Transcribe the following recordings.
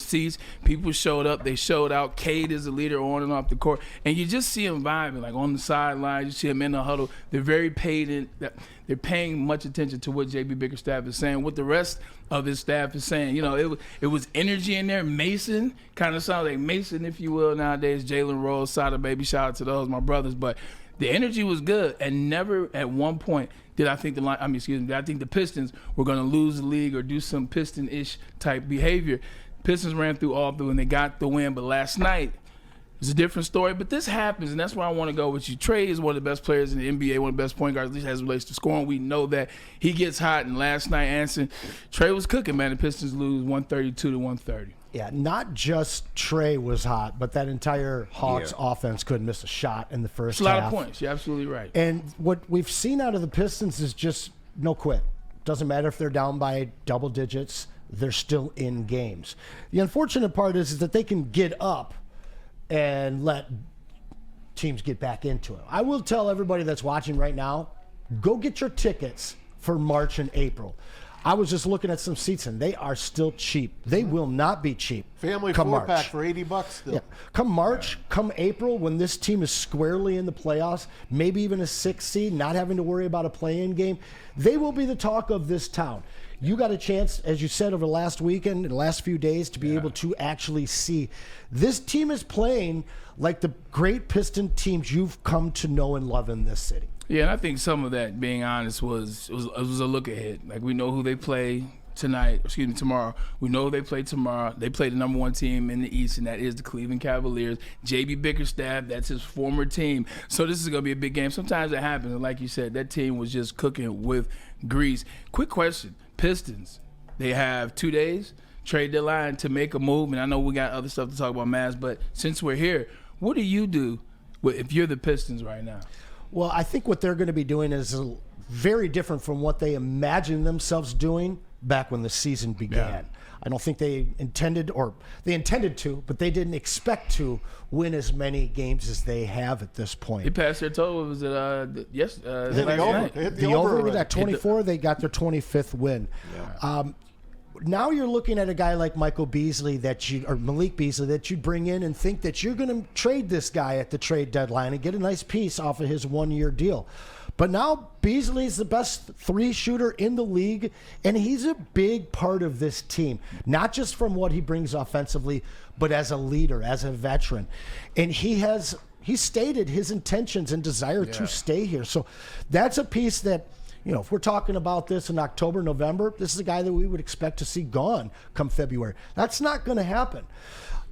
seats. People showed up. They showed out. Cade is the leader on and off the court. And you just see them vibing, like on the sideline. You see them in the huddle. They're very paid in. They're paying much attention to what J.B. Bickerstaff is saying, what the rest of his staff is saying. You know, it was energy in there. Mason kind of sounds like Mason, if you will, nowadays. Jalen Rose, Sada Baby, shout out to those, my brothers. But the energy was good, and never at one point did I think I think the Pistons were going to lose the league or do some Piston-ish type behavior. Pistons ran through, and they got the win. But last night, it's a different story, but this happens, and that's where I want to go with you. Trey is one of the best players in the NBA, one of the best point guards, at least as it relates to scoring. We know that he gets hot, and last night, Anson, Trey was cooking, man. The Pistons lose 132 to 130. Yeah, not just Trey was hot, but that entire Hawks offense couldn't miss a shot in the first half. It's a lot of points. You're absolutely right. And what we've seen out of the Pistons is just no quit. Doesn't matter if they're down by double digits, they're still in games. The unfortunate part is that they can get up and let teams get back into it. I will tell everybody that's watching right now, go get your tickets for March and April. I was just looking at some seats, and they are still cheap. They will not be cheap. Family four-pack for $80 still. Yeah. Come March, come April, when this team is squarely in the playoffs, maybe even a 6th seed, not having to worry about a play-in game, they will be the talk of this town. You got a chance, as you said, over the last weekend and the last few days to be able to actually see this team is playing like the great Piston teams you've come to know and love in this city. Yeah, and I think some of that, being honest, was a look ahead. Like, we know who they play tomorrow. We know who they play tomorrow. They play the number 1 team in the East, and that is the Cleveland Cavaliers. J.B. Bickerstaff, that's his former team. So this is going to be a big game. Sometimes it happens, and like you said, that team was just cooking with grease. Quick question. Pistons, they have 2 days, trade deadline, to make a move. And I know we got other stuff to talk about, Myles, but since we're here, what do you do if you're the Pistons right now? Well, I think what they're going to be doing is very different from what they imagined themselves doing back when the season began. Yeah. I don't think they intended to, but they didn't expect to win as many games as they have at this point. They passed their total. Was it last night? The over was at 24. They got their 25th win. Yeah. Now you're looking at a guy like Malik Beasley that you'd bring in and think that you're going to trade this guy at the trade deadline and get a nice piece off of his 1-year deal. But now Beasley's the best 3-shooter in the league, and he's a big part of this team, not just from what he brings offensively, but as a leader, as a veteran. And he stated his intentions and desire to stay here. So that's a piece that, you know, if we're talking about this in October, November, this is a guy that we would expect to see gone come February. That's not going to happen.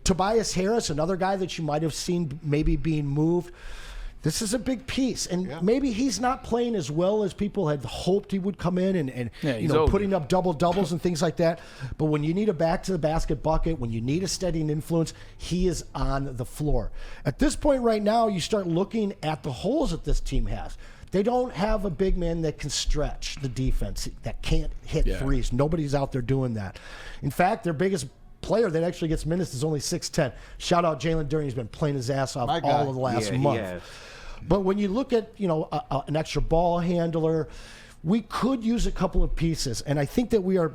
Tobias Harris, another guy that you might have seen maybe being moved. This is a big piece, and maybe he's not playing as well as people had hoped he would come in and putting up double-doubles and things like that. But when you need a back-to-the-basket bucket, when you need a steadying influence, he is on the floor. At this point right now, you start looking at the holes that this team has. They don't have a big man that can stretch the defense, that can't hit threes. Nobody's out there doing that. In fact, their biggest player that actually gets minutes is only 6'10". Shout out Jalen Duren. He's been playing his ass off all of the last month. But when you look at, an extra ball handler, we could use a couple of pieces. And I think that we are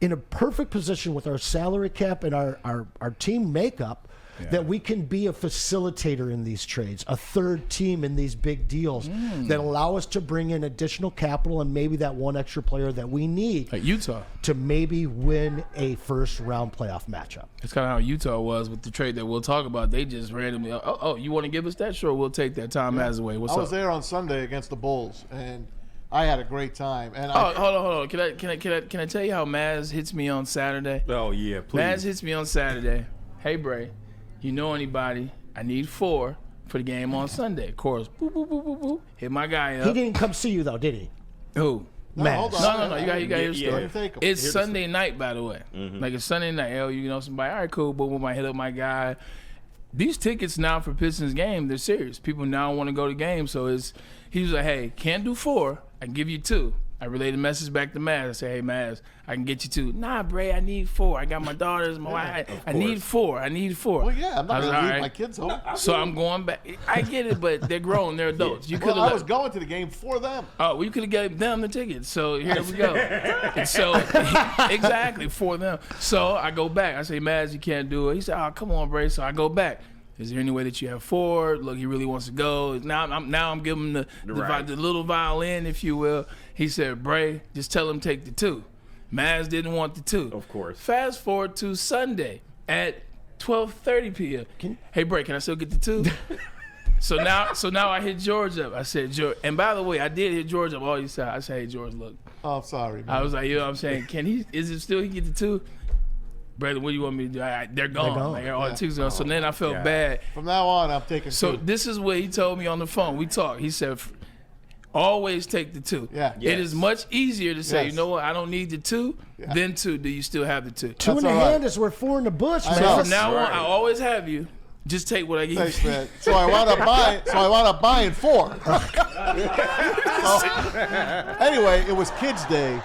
in a perfect position with our salary cap and our team makeup that we can be a facilitator in these trades, a third team in these big deals that allow us to bring in additional capital and maybe that one extra player that we need like Utah to maybe win a first-round playoff matchup. It's kind of how Utah was with the trade that we'll talk about. They just randomly, you want to give us that? Sure, we'll take that. Tom Mazaway. I was there on Sunday against the Bulls, and I had a great time. And hold on. Can I tell you how Maz hits me on Saturday? Oh yeah, please. Maz hits me on Saturday. Hey Bray, you know anybody? I need 4 for the game on Sunday. Of course, boop boop boop boop boop. Hit my guy up. He didn't come see you though, did he? Who? No, no. You got your story. It's Here's Sunday night, by the way. Like it's Sunday night. You know somebody. All right, cool. Boom, I hit up my guy. These tickets now for Pistons game, they're serious. People now want to go to games. So he was like, hey, can't do 4. I can give you 2. I relayed the message back to Myles. I said, hey, Myles, I can get you 2. Nah, Bray, I need 4. I got my daughters, my wife. I need 4. I need 4. Well, yeah, I'm not going to leave right. my kids home. So I'm going back. I get it, but they're grown. They're adults. You could I was going to the game for them. Oh, well, you could have gave them the tickets. So here we go. And so, exactly, for them. So I go back. I say, Myles, you can't do it. He said, oh, come on, Bray. So I go back. Is there any way that you have 4? Look, he really wants to go. Now I'm giving him the little violin, if you will. He said, Bray, just tell him take the 2. Myles didn't want the 2. Of course. Fast forward to Sunday at 12:30 p.m. Hey, Bray, can I still get the 2? So now I hit George up. I said, George, and by the way, I did hit George up all these times. I said, hey, George, look. Oh, sorry, man. I was like, you know what I'm saying? Is it still he get the 2? Brother, what do you want me to do? They're gone. Like, all the 2's gone. So then I felt bad. From now on, I'm taking 2. So this is what he told me on the phone. We talked. He said, always take the 2. Yeah. It is much easier to say, Yes. you know what, I don't need the 2 than 2. Do you still have the 2? 2 in the hand is worth 4 in the bush, I man. know. From now on, I always have you. Just take what I give Thanks, you. man. So I wound up buying 4. So, anyway, it was Kids Day,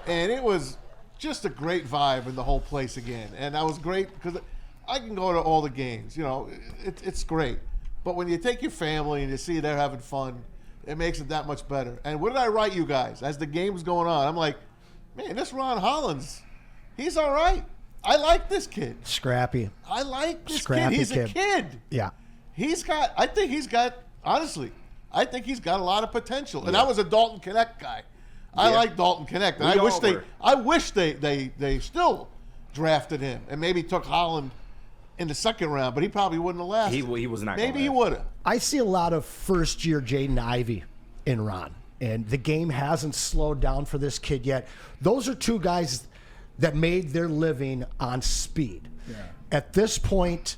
and it was just a great vibe in the whole place again. And that was great because I can go to all the games. You know, it's great. But when you take your family and you see they're having fun, it makes it that much better. And what did I write you guys as the game was going on? I'm like, man, this Ron Hollins, he's all right. I like this kid. Scrappy. I like this Scrappy kid. He's a kid. Yeah. I think he's got a lot of potential. And I was a Dalton Connect guy. I like Dalton Connect. And I wish they still drafted him and maybe took Holland in the second round, but he probably wouldn't have lasted. He was not. Maybe he would have. I see a lot of first-year Jaden Ivey in Ron, and the game hasn't slowed down for this kid yet. Those are 2 guys that made their living on speed. Yeah. At this point,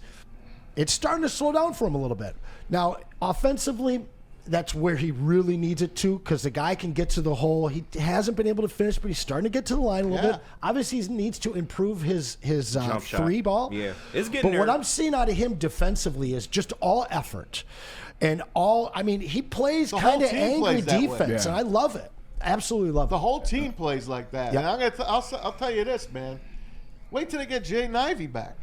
it's starting to slow down for him a little bit. Now, offensively, that's where he really needs it to, because the guy can get to the hole. He hasn't been able to finish, but he's starting to get to the line a little bit. Obviously, he needs to improve his 3 ball. Yeah, it's getting But what I'm seeing out of him defensively is just all effort. And he plays kind of angry defense, and I love it. Absolutely love it. The whole team plays like that. Yep. And I'll tell you this, man. Wait till they get Jaden Ivey back.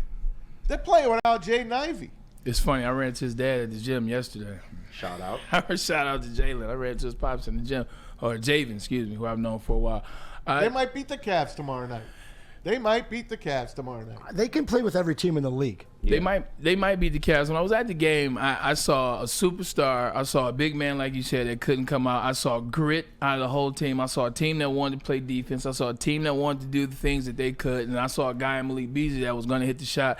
They're playing without Jaden Ivey. It's funny. I ran into his dad at the gym yesterday. Shout out. Shout out to Jalen. I ran into his pops in the gym. Or Javen, excuse me, who I've known for a while. They might beat the Cavs tomorrow night. They can play with every team in the league. Yeah. They might beat the Cavs. When I was at the game, I saw a superstar. I saw a big man, like you said, that couldn't come out. I saw grit out of the whole team. I saw a team that wanted to play defense. I saw a team that wanted to do the things that they could. And I saw a guy in Malik Beasley that was going to hit the shot.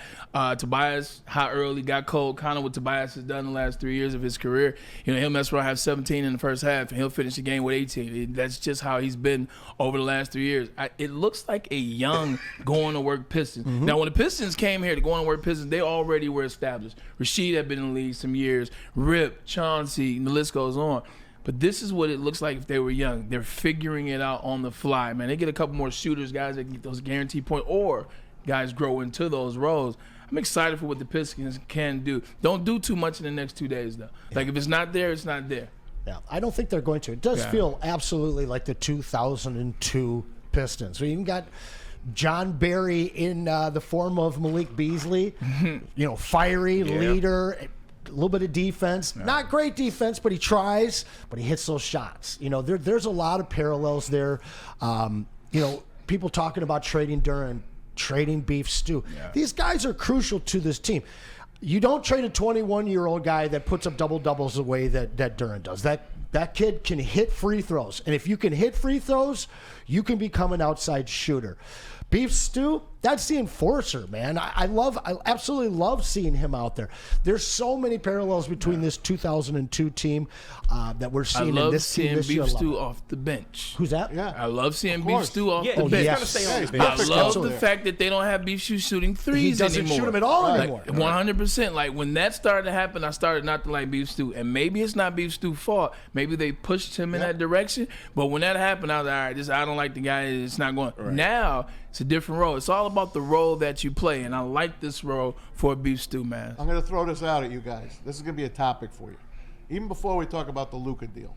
Tobias, hot early, got cold. Kind of what Tobias has done the last 3 years of his career. You know, he'll mess around, have 17 in the first half, and he'll finish the game with 18. That's just how he's been over the last 3 years. It looks like a young going to work Pistons. Mm-hmm. Now, when the Pistons came here to going to work Pistons, they already were established. Rasheed had been in the league some years. Rip, Chauncey, and the list goes on. But this is what it looks like if they were young. They're figuring it out on the fly, man. They get a couple more shooters, guys that can get those guaranteed points, or guys grow into those roles. I'm excited for what the Pistons can do. Don't do too much in the next 2 days, though. Yeah. Like, if it's not there, it's not there. Yeah, I don't think they're going to. It does feel absolutely like the 2002 Pistons. We even got John Barry in the form of Malik Beasley, fiery leader, a little bit of defense. Yeah. Not great defense, but he tries, but he hits those shots. There's a lot of parallels there. People talking about trading Duren, trading Beef Stew. Yeah. These guys are crucial to this team. You don't trade a 21-year-old guy that puts up double-doubles the way that Duren does. That kid can hit free throws. And if you can hit free throws, you can become an outside shooter. Beef Stew, that's the enforcer, man. I absolutely love seeing him out there. There's so many parallels between this 2002 team that we're seeing in this team this year. I love seeing Beef Stew off the bench. Who's that? Yeah. I love seeing Beef Stew off the bench. Yes. I love the fact that they don't have Beef Stew shooting threes anymore. He doesn't shoot them at all anymore. 100%. Like, when that started to happen, I started not to like Beef Stew. And maybe it's not Beef Stew's fault. Maybe they pushed him in that direction. But when that happened, I was like, all right, I don't like the guy. It's not going. Right. Now, it's a different role. It's all about the role that you play, and I like this role for Beef Stew, man. I'm going to throw this out at you guys. This is going to be a topic for you. Even before we talk about the Luka deal.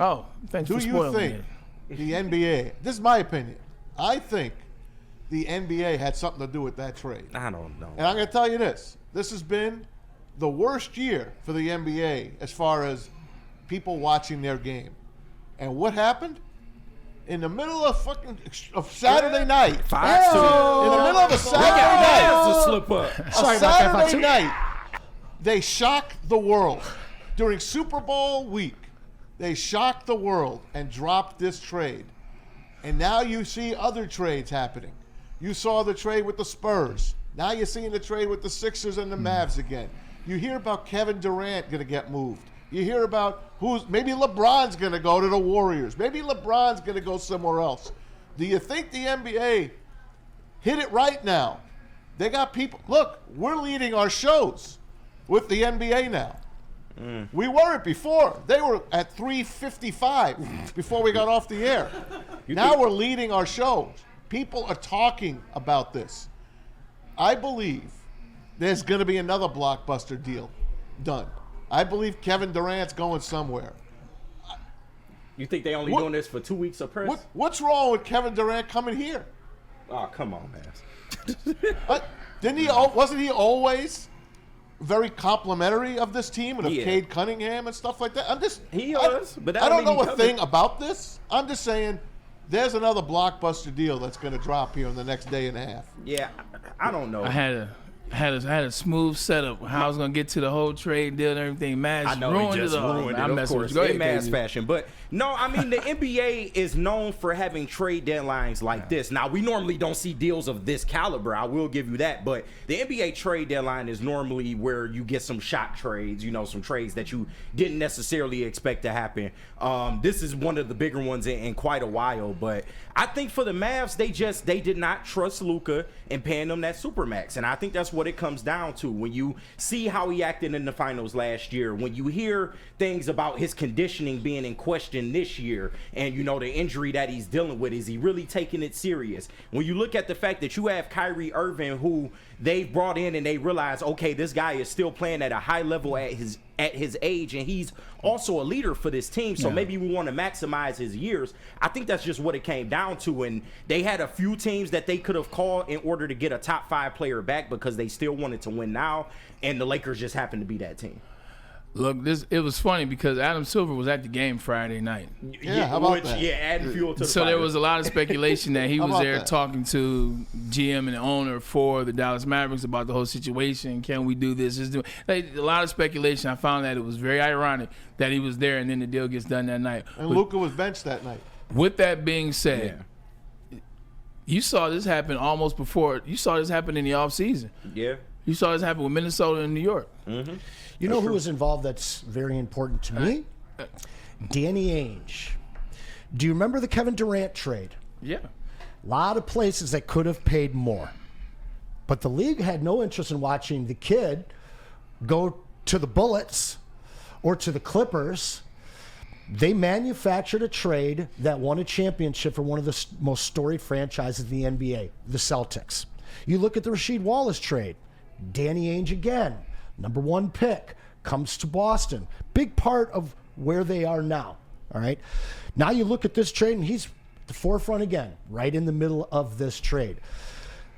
Oh, thanks for spoiling me. the NBA, this is my opinion, I think the NBA had something to do with that trade. I don't know. And I'm going to tell you this. This has been the worst year for the NBA as far as people watching their game. And what happened? In the middle of Saturday night. In the middle of a Saturday night. Slip up. Saturday night, they shocked the world. During Super Bowl week, they shocked the world and dropped this trade. And now you see other trades happening. You saw the trade with the Spurs. Now you're seeing the trade with the Sixers and the Mavs again. You hear about Kevin Durant going to get moved. You hear about maybe LeBron's going to go to the Warriors. Maybe LeBron's going to go somewhere else. Do you think the NBA hit it right now? They got people. Look, we're leading our shows with the NBA now. We weren't before. They were at 3:55 before we got off the air. Now we're leading our shows. People are talking about this. I believe there's going to be another blockbuster deal done. I believe Kevin Durant's going somewhere. You think they only doing this for 2 weeks of press? What's wrong with Kevin Durant coming here? Oh, come on, man. Wasn't he always very complimentary of this team and of Cade Cunningham and stuff like that? But I don't know a thing about this. I'm just saying there's another blockbuster deal that's going to drop here in the next day and a half. Yeah, I don't know. I had a smooth setup how I was gonna get to the whole trade deal and everything. Maz I know ruined he just it all. ruined it, I'm of messing course, with you. Go in ahead, mass KD. fashion. But no, I mean the NBA is known for having trade deadlines like this. Now we normally don't see deals of this caliber. I will give you that. But the NBA trade deadline is normally where you get some shock trades. You know, some trades that you didn't necessarily expect to happen. This is one of the bigger ones in quite a while. But I think for the Mavs, they did not trust Luka and paying them that supermax, and I think that's what it comes down to. When you see how he acted in the finals last year, when you hear things about his conditioning being in question this year, and you know the injury that he's dealing with, is he really taking it serious? When you look at the fact that you have Kyrie Irving, who they brought in and they realize, okay, this guy is still playing at a high level at his age, and he's also a leader for this team, so maybe we want to maximize his years. I think that's just what it came down to, and they had a few teams that they could have called in order to get a top 5 player back because they still wanted to win now, and the Lakers just happened to be that team. Look, it was funny because Adam Silver was at the game Friday night. Yeah, how about that? Yeah, adding fuel to the So fire. there was a lot of speculation that he was about there that? talking to GM and the owner for the Dallas Mavericks about the whole situation. Can we do this? A lot of speculation. I found that it was very ironic that he was there and then the deal gets done that night. And Luka was benched that night. With that being said, you saw this happen almost before. You saw this happen in the offseason. Yeah. You saw this happen with Minnesota and New York. Mm-hmm. You know who was involved that's very important to me? Danny Ainge. Do you remember the Kevin Durant trade? Yeah. A lot of places that could have paid more. But the league had no interest in watching the kid go to the Bullets or to the Clippers. They manufactured a trade that won a championship for one of the most storied franchises in the NBA, the Celtics. You look at the Rasheed Wallace trade. Danny Ainge again, #1 pick, comes to Boston. Big part of where they are now. All right. Now you look at this trade, and he's at the forefront again, right in the middle of this trade.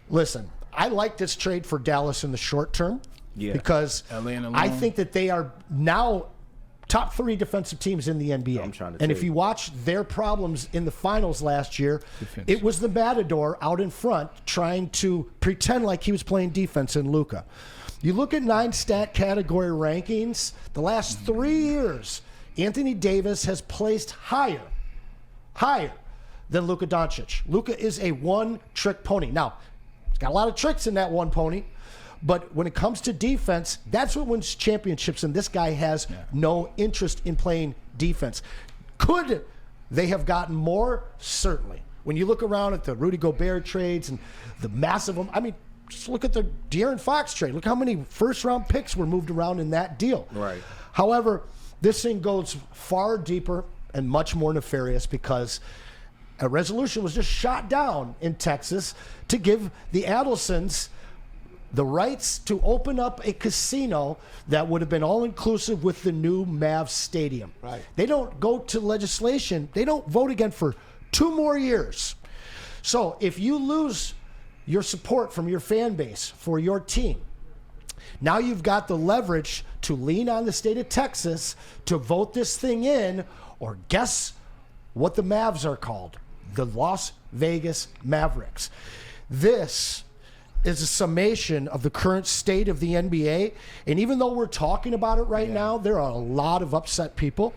Listen, I like this trade for Dallas in the short term because I think that they are now top 3 defensive teams in the NBA. And if you watch their problems in the finals last year, it was the Matador out in front trying to pretend like he was playing defense in Luka. You look at 9 stat category rankings, the last 3 years, Anthony Davis has placed higher than Luka Doncic. Luka is a one-trick pony. Now, he's got a lot of tricks in that one pony, but when it comes to defense, that's what wins championships, and this guy has no interest in playing defense. Could they have gotten more? Certainly. When you look around at the Rudy Gobert trades and the massive, I mean, just look at the De'Aaron Fox trade. Look how many first-round picks were moved around in that deal. Right. However, this thing goes far deeper and much more nefarious because a resolution was just shot down in Texas to give the Adelsons the rights to open up a casino that would have been all-inclusive with the new Mavs stadium. Right. They don't go to legislation. They don't vote again for 2 more years. So if you lose your support from your fan base for your team, now you've got the leverage to lean on the state of Texas to vote this thing in, or guess what the Mavs are called? The Las Vegas Mavericks. This is a summation of the current state of the NBA. And even though we're talking about it right now, there are a lot of upset people.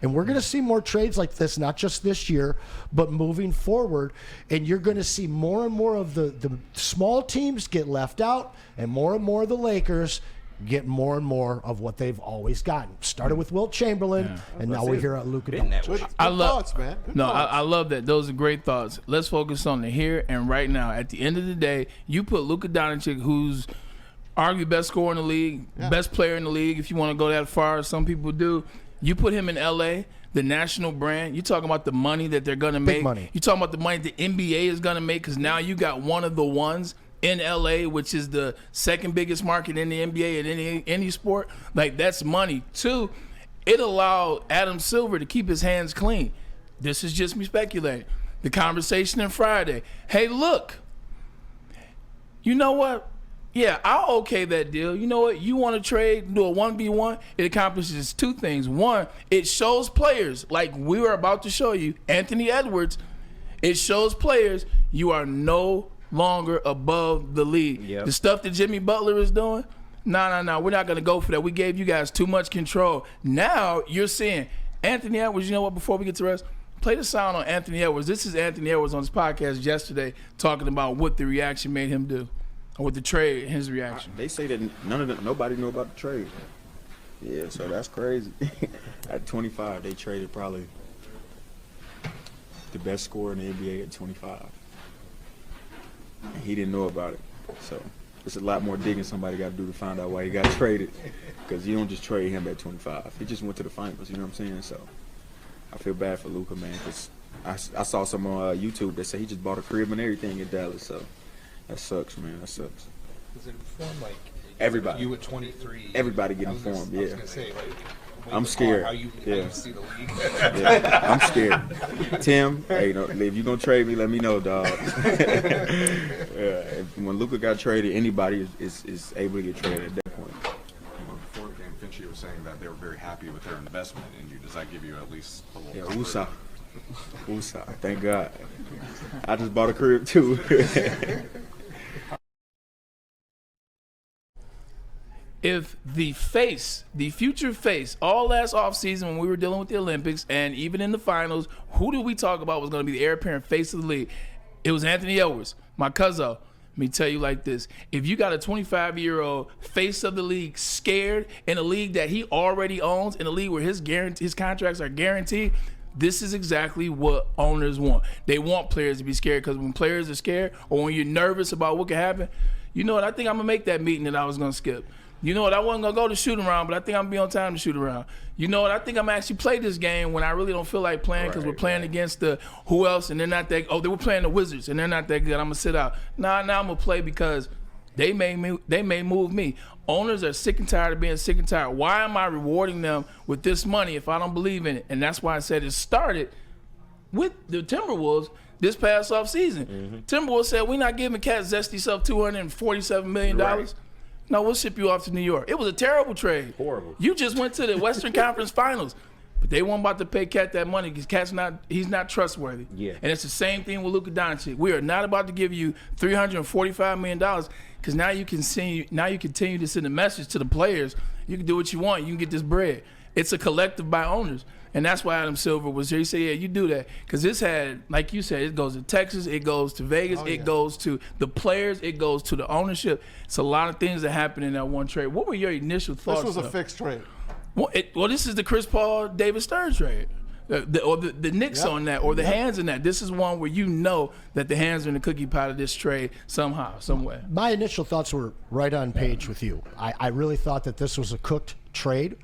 And we're going to see more trades like this, not just this year, but moving forward. And you're going to see more and more of the small teams get left out, and more of the Lakers get more and more of what they've always gotten. Started with Wilt Chamberlain, and now we're here at Luka Doncic. Good thoughts, man. Good thoughts. I love that. Those are great thoughts. Let's focus on the here and right now. At the end of the day, you put Luka Doncic, who's arguably best scorer in the league, best player in the league, if you want to go that far, some people do. You put him in L.A., the national brand. You're talking about the money that they're going to make. Big money. You're talking about the money the NBA is going to make, because now you got one of the ones in LA, which is the second biggest market in the NBA and any sport. Like, that's money. 2, it allowed Adam Silver to keep his hands clean. This is just me speculating. The conversation on Friday. Hey, look, you know what? Yeah, I'll okay that deal. You know what? You want to trade, do a 1v1, it accomplishes 2 things. 1, it shows players, like we were about to show you, Anthony Edwards, it shows players you are no longer above the league. Yep. The stuff that Jimmy Butler is doing, no, we're not going to go for that. We gave you guys too much control. Now you're seeing Anthony Edwards. You know what? Before we get to the rest, play the sound on Anthony Edwards. This is Anthony Edwards on his podcast yesterday talking about what the reaction made him do, or what the trade, his reaction. They say that nobody knew about the trade. Yeah, so that's crazy. At 25, they traded probably the best scorer in the NBA at 25. He didn't know about it. So it's a lot more digging somebody got to do to find out why he got traded, because you don't just trade him at 25. He just went to the finals, you know what I'm saying? So I feel bad for Luka, man, because I saw some on YouTube that say he just bought a crib and everything in Dallas. So that sucks, man. That sucks. Does it inform, like, Everybody. You at 23? Everybody get informed, I was yeah. going to say, like, I'm scared. How you see the league. Yeah, I'm scared. Tim, hey, if you're going to trade me, let me know, dog. When Luka got traded, anybody is able to get traded at that point. Before the game, Finchie was saying that they were very happy with their investment in you. Does that give you at least a little comfort? USA. Thank God. I just bought a crib, too. If the future face, all last offseason when we were dealing with the Olympics and even in the finals, who did we talk about was going to be the heir apparent face of the league? It was Anthony Edwards, my cousin. Let me tell you like this. If you got a 25-year-old face of the league scared in a league that he already owns, in a league where his contracts are guaranteed, this is exactly what owners want. They want players to be scared, because when players are scared or when you're nervous about what could happen, you know what? I think I'm going to make that meeting that I was going to skip. You know what? I wasn't going to go to shoot around, but I think I'm going to be on time to shoot around. You know what? I think I'm going to actually play this game when I really don't feel like playing, because we're playing against the who else, and they're not that – they were playing the Wizards, and they're not that good. I'm going to sit out. Now I'm going to play because they may move me. Owners are sick and tired of being sick and tired. Why am I rewarding them with this money if I don't believe in it? And that's why I said it started with the Timberwolves this past offseason. Timberwolves said, we're not giving Cat Zesty stuff $247 million. Right. No, we'll ship you off to New York. It was a terrible trade. Horrible. You just went to the Western Conference Finals. But they weren't about to pay Cat that money because he's not trustworthy. Yeah. And it's the same thing with Luka Doncic. We are not about to give you $345 million, because now you continue to send a message to the players. You can do what you want. You can get this bread. It's a collective by owners. And that's why Adam Silver was here. He said, yeah, you do that. Because this had, like you said, it goes to Texas, it goes to Vegas, it goes to the players, it goes to the ownership. It's a lot of things that happen in that one trade. What were your initial thoughts? This was a fixed trade. Well, this is the Chris Paul, David Stern trade. The Knicks on that, or the hands in that. This is one where you know that the hands are in the cookie pot of this trade somehow, some way. My initial thoughts were right on page with you. I really thought that this was a cooked trade.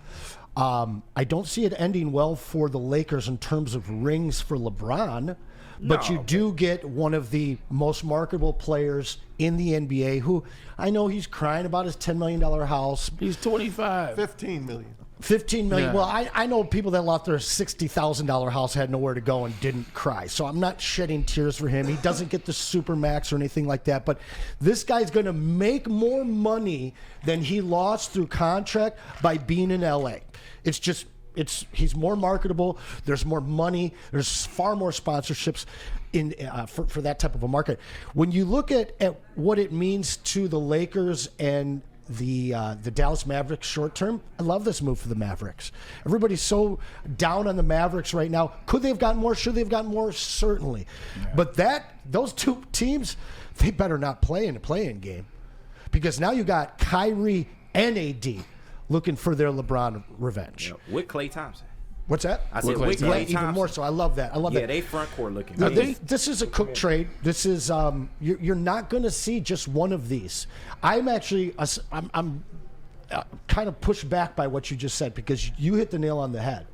I don't see it ending well for the Lakers in terms of rings for LeBron, but you do get one of the most marketable players in the NBA, who I know he's crying about his $10 million house. He's 25. $15 million. $15 million. Yeah. Well, I know people that lost their $60,000 house, had nowhere to go, and didn't cry. So I'm not shedding tears for him. He doesn't get the super max or anything like that. But this guy's going to make more money than he lost through contract by being in LA. It's just he's more marketable. There's more money. There's far more sponsorships in for that type of a market. When you look at what it means to the Lakers and the Dallas Mavericks short term, I love this move for the Mavericks. Everybody's so down on the Mavericks right now. Could they have gotten more? Should they have gotten more? Certainly. Yeah. But those two teams, they better not play in a play-in game, because now you got Kyrie and AD looking for their LeBron revenge. Yeah, with Klay Thompson. What's that? I said Klay with Thompson. Klay Even Thompson. more so. I love that. I love that. Yeah, they front court looking. This is a cook trade. This is you're not going to see just one of these. I'm actually I'm kind of pushed back by what you just said, because you hit the nail on the head.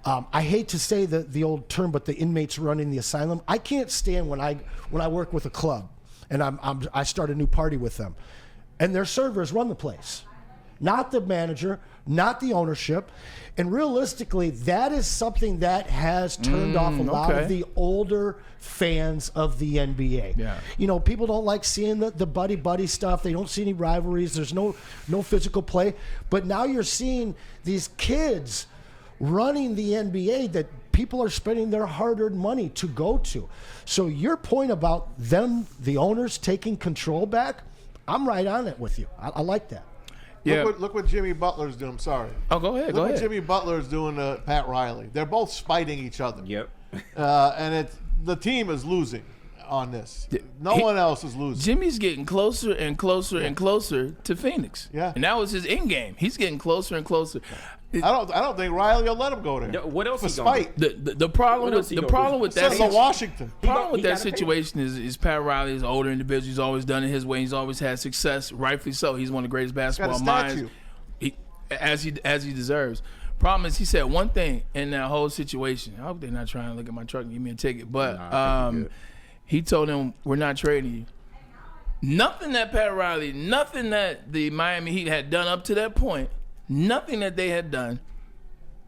I hate to say the old term, but the inmates running the asylum. I can't stand when I work with a club and I start a new party with them, and their servers run the place, not the manager, not the ownership. And realistically, that is something that has turned off a lot of the older fans of the NBA. Yeah. You know, people don't like seeing the buddy stuff. They don't see any rivalries. There's no physical play. But now you're seeing these kids running the NBA that people are spending their hard-earned money to go to. So your point about them, the owners, taking control back, I'm right on it with you. I like that. Yeah. Look what Jimmy Butler's doing. I'm sorry. Oh, go ahead. Look what Jimmy Butler's doing to Pat Riley. They're both spiting each other. Yep. And the team is losing on this. No one else is losing. Jimmy's getting closer and closer and closer to Phoenix. Yeah. And that was his end game. He's getting closer and closer. I don't think Riley will let him go there. No, what else For he gonna spite. The problem with Send him to Washington. Problem with He that gotta pay. situation is Pat Riley is an older individual. He's always done it his way. He's always had success, rightfully so. He's one of the greatest basketball minds, as he deserves. Problem is, he said one thing in that whole situation. I hope they're not trying to look at my truck and give me a ticket. But he told him, "We're not trading you." Nothing that Pat Riley, nothing that the Miami Heat had done up to that point, nothing that they had done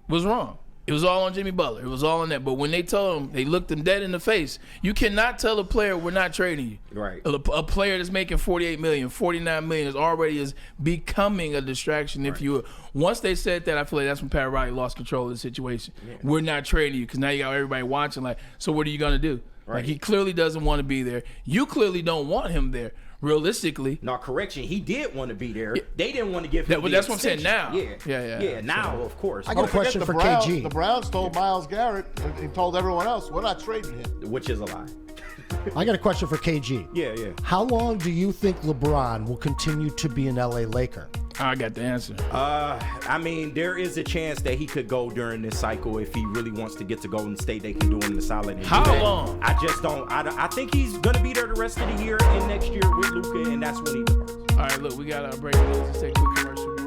was wrong. It was all on Jimmy Butler. It was all on that. But when they told him, they looked him dead in the face. You cannot tell a player, we're not trading you. Right. A player that's making $48 million, $49 million is becoming a distraction. If you once they said that, I feel like that's when Pat Riley lost control of the situation. Yeah. We're not trading you, because now you got everybody watching. Like, so what are you gonna do? Right. Like, he clearly doesn't want to be there. You clearly don't want him there. Realistically, no, correction. He did want to be there. Yeah. They didn't want to give him. But that's what I'm saying now. Yeah. Now, of course. I got a question for Browns, KG. The Browns told Myles Garrett, and he told everyone else, we're not trading him. Which is a lie. I got a question for KG. Yeah. How long do you think LeBron will continue to be an LA Laker? I got the answer. I mean, there is a chance that he could go during this cycle if he really wants to get to Golden State. They can do him the solid. How long? I just don't. I think he's going to be there the rest of the year and next year with Luka, and that's when he departs. All right, look, we got our break. Let's take a quick commercial.